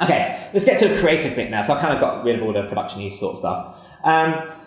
Okay, let's get to the creative bit now. So I kind of got rid of all the production-y sort of stuff.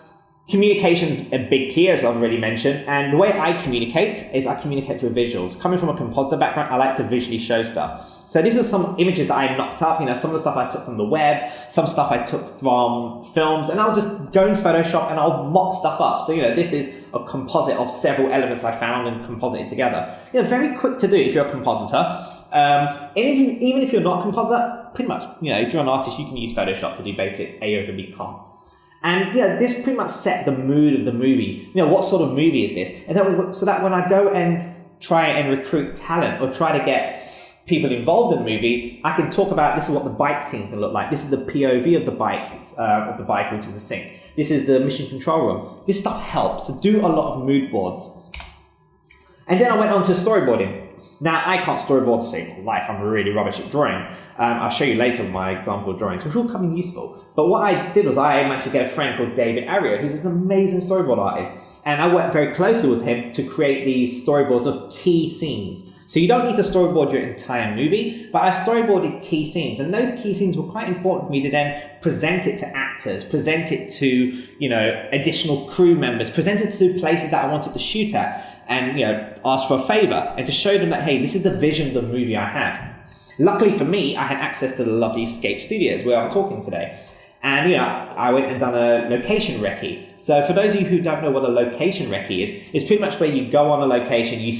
Communication's a big key, as I've already mentioned, and the way I communicate is I communicate through visuals. Coming from a compositor background, I like to visually show stuff. So these are some images that I knocked up, some of the stuff I took from the web, some stuff I took from films, and I'll just go in Photoshop and I'll mock stuff up. So, this is a composite of several elements I found and composited together. Very quick to do if you're a compositor. And even if you're not a compositor, pretty much, if you're an artist, you can use Photoshop to do basic A over B comps. And this pretty much set the mood of the movie. What sort of movie is this? And so that when I go and try and recruit talent or try to get people involved in the movie, I can talk about this is what the bike scene's gonna look like. This is the POV of the bike, which is the sync. This is the mission control room. This stuff helps. So do a lot of mood boards. And then I went on to storyboarding. Now, I can't storyboard to save my life. I'm really rubbish at drawing. I'll show you later my example drawings, which will come in useful. But what I did was I managed to get a friend called David Aria, who's this amazing storyboard artist. And I worked very closely with him to create these storyboards of key scenes. So you don't need to storyboard your entire movie, but I storyboarded key scenes. And those key scenes were quite important for me to then present it to actors, present it to, additional crew members, present it to places that I wanted to shoot at. And ask for a favor and to show them that, hey, this is the vision of the movie I have. Luckily for me, I had access to the lovely Escape Studios where I'm talking today. And I went and done a location recce. So for those of you who don't know what a location recce is, it's pretty much where you go on a location, you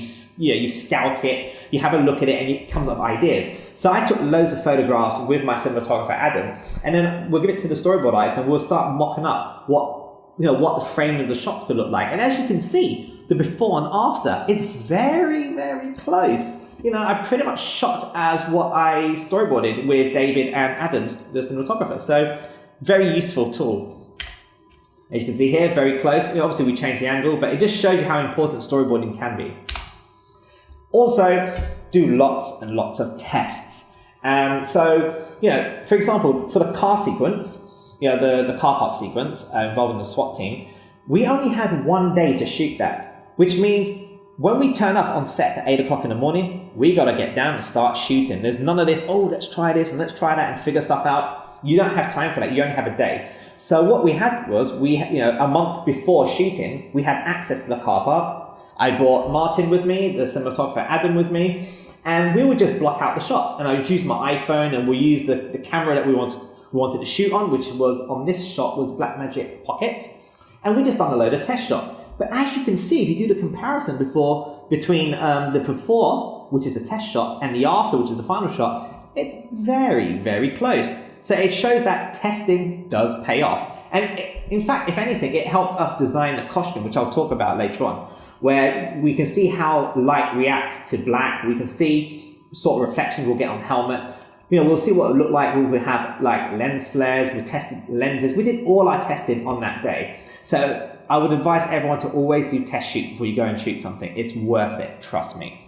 scout it, you have a look at it, and it comes up with ideas. So I took loads of photographs with my cinematographer Adam, and then we'll give it to the storyboard artist, and we'll start mocking up what the frame of the shots could look like. And as you can see, the before and after, it's very, very close. I pretty much shot as what I storyboarded with David and Adams, the cinematographer. So, very useful tool. As you can see here, very close. Obviously, we changed the angle, but it just shows you how important storyboarding can be. Also, do lots and lots of tests. For example, for the car sequence, the car park sequence involving the SWAT team, we only had 1 day to shoot that. Which means when we turn up on set at 8 o'clock in the morning, we got to get down and start shooting. There's none of this, let's try this and let's try that and figure stuff out. You don't have time for that. You only have a day. So what we had was, a month before shooting, we had access to the car park. I brought Martin with me, the cinematographer Adam with me, and we would just block out the shots. And I would use my iPhone and we use the camera that we wanted to shoot on, which was on this shot was Blackmagic Pocket. And we just done a load of test shots. But as you can see, if you do the comparison between the before, which is the test shot, and the after, which is the final shot, it's very, very close. So it shows that testing does pay off. And in fact, if anything, it helped us design the costume, which I'll talk about later on, where we can see how light reacts to black. We can see sort of reflections we'll get on helmets. We'll see what it would look like. We would have like lens flares. We tested lenses. We did all our testing on that day. So I would advise everyone to always do test shoots before you go and shoot something. It's worth it, trust me.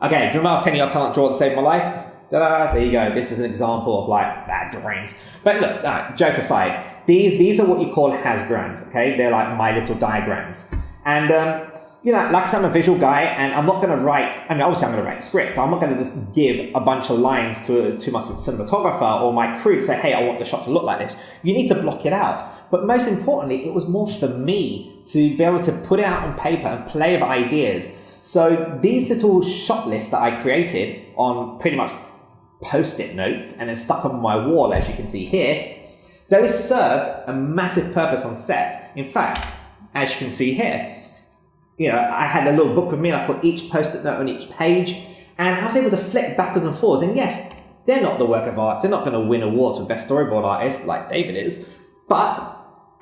Okay, do you remember I was telling you I can't draw to save my life? Ta-da, there you go. This is an example of bad drawings. But look, joke aside, these are what you call hasgrams, okay? They're like my little diagrams. And like I said, I'm a visual guy, and I'm not going to write, obviously I'm going to write a script, but I'm not going to just give a bunch of lines to my cinematographer or my crew to say, hey, I want the shot to look like this. You need to block it out. But most importantly, it was more for me to be able to put it out on paper and play with ideas. So these little shot lists that I created on pretty much Post-it notes and then stuck on my wall, as you can see here, those served a massive purpose on set. In fact, as you can see here, I had a little book with me and I put each Post-it note on each page, and I was able to flip backwards and forwards. And yes, they're not the work of art. They're not going to win awards for best storyboard artist like David is, but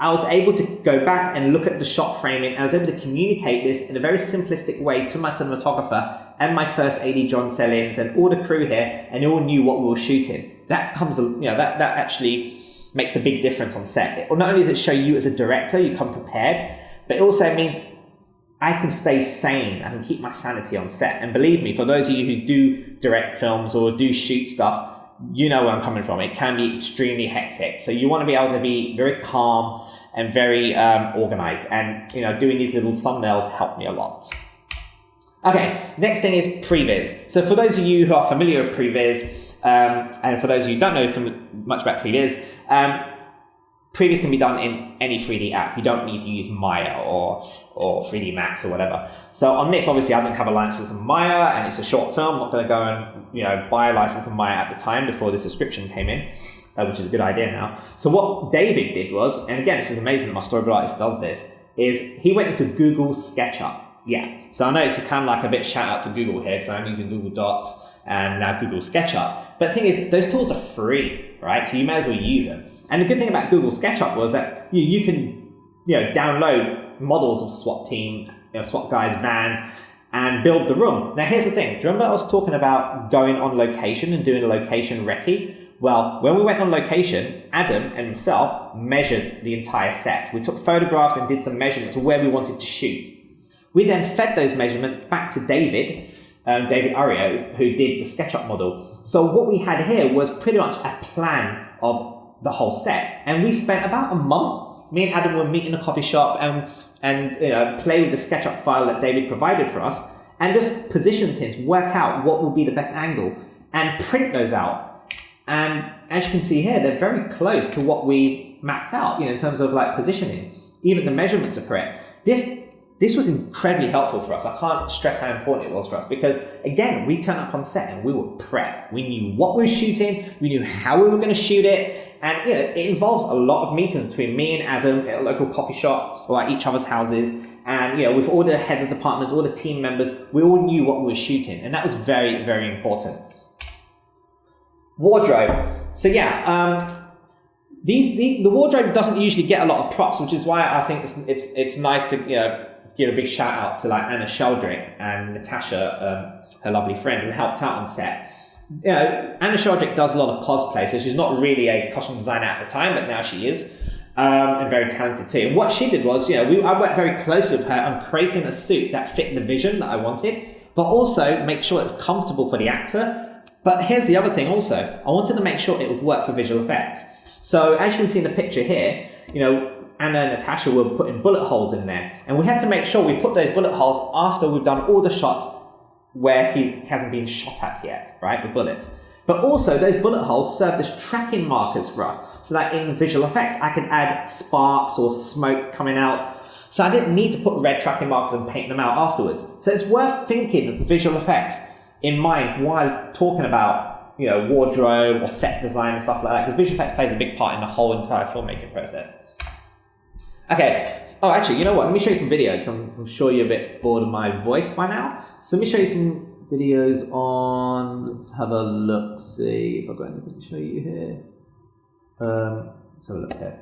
I was able to go back and look at the shot framing, and I was able to communicate this in a very simplistic way to my cinematographer and my first AD John Sellins and all the crew here, and they all knew what we were shooting. That comes, that actually makes a big difference on set. Not only does it show you as a director, you come prepared, but it also means I can stay sane. I can keep my sanity on set. And believe me, for those of you who do direct films or do shoot stuff, you know where I'm coming from. It can be extremely hectic. So you want to be able to be very calm and very organized. And doing these little thumbnails helped me a lot. Okay, next thing is previs. So for those of you who are familiar with previs, and for those of you who don't know from much about previs, previs can be done in any 3D app. You don't need to use Maya or 3D Max or whatever. So on this, obviously, I didn't have a license of Maya, and it's a short film. I'm not going to go and buy a license of Maya at the time before the subscription came in, which is a good idea now. So what David did was, and again, this is amazing that my storyboard artist does this, is he went into Google SketchUp. Yeah, so I know it's kind of like a bit shout out to Google here because I'm using Google Docs and now Google SketchUp. But the thing is, those tools are free, right? So you may as well use them. And the good thing about Google SketchUp was that you can download models of SWAT team, SWAT guys, vans, and build the room. Now here's the thing. Do you remember I was talking about going on location and doing a location recce? Well, when we went on location, Adam and myself measured the entire set. We took photographs and did some measurements of where we wanted to shoot. We then fed those measurements back to David Ario, who did the SketchUp model. So what we had here was pretty much a plan of the whole set. And we spent about a month, me and Adam would meet in a coffee shop and play with the SketchUp file that David provided for us and just position things, work out what would be the best angle and print those out. And as you can see here, they're very close to what we mapped out, in terms of like positioning. Even the measurements are correct. This was incredibly helpful for us. I can't stress how important it was for us because, again, we turned up on set and we were prepped. We knew what we were shooting. We knew how we were going to shoot it. And it involves a lot of meetings between me and Adam at a local coffee shop or at each other's houses. And, with all the heads of departments, all the team members, we all knew what we were shooting. And that was very, very important. Wardrobe. So, the wardrobe doesn't usually get a lot of props, which is why I think it's nice to, give a big shout out to like Anna Sheldrick and Natasha, her lovely friend, who helped out on set. Anna Sheldrick does a lot of cosplay, so she's not really a costume designer at the time, but now she is, and very talented too. And what she did was, I worked very closely with her on creating a suit that fit the vision that I wanted, but also make sure it's comfortable for the actor. But here's the other thing also, I wanted to make sure it would work for visual effects. So as you can see in the picture here, Anna and Natasha were putting bullet holes in there. And we had to make sure we put those bullet holes after we've done all the shots where he hasn't been shot at yet, right, with bullets. But also those bullet holes served as tracking markers for us so that in visual effects, I could add sparks or smoke coming out. So I didn't need to put red tracking markers and paint them out afterwards. So it's worth thinking visual effects in mind while talking about, wardrobe or set design and stuff like that, because visual effects plays a big part in the whole entire filmmaking process. Okay. Oh, actually, you know what? Let me show you some videos. I'm sure you're a bit bored of my voice by now. So let me show you some videos on. Let's have a look. See if I've got anything to show you here. Let's have a look here.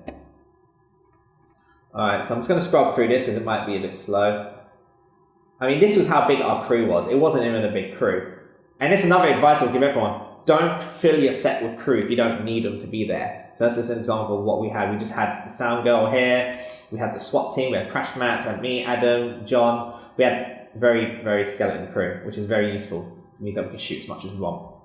All right. So I'm just going to scroll through this because it might be a bit slow. I mean, this was how big our crew was. It wasn't even a big crew. And this is another advice I'll give everyone. Don't fill your set with crew if you don't need them to be there. So that's just an example of what we had. We just had the sound girl here. We had the SWAT team. We had Crash Matt. We had me, Adam, John. We had very, very skeleton crew, which is very useful. It means that we can shoot as much as we want.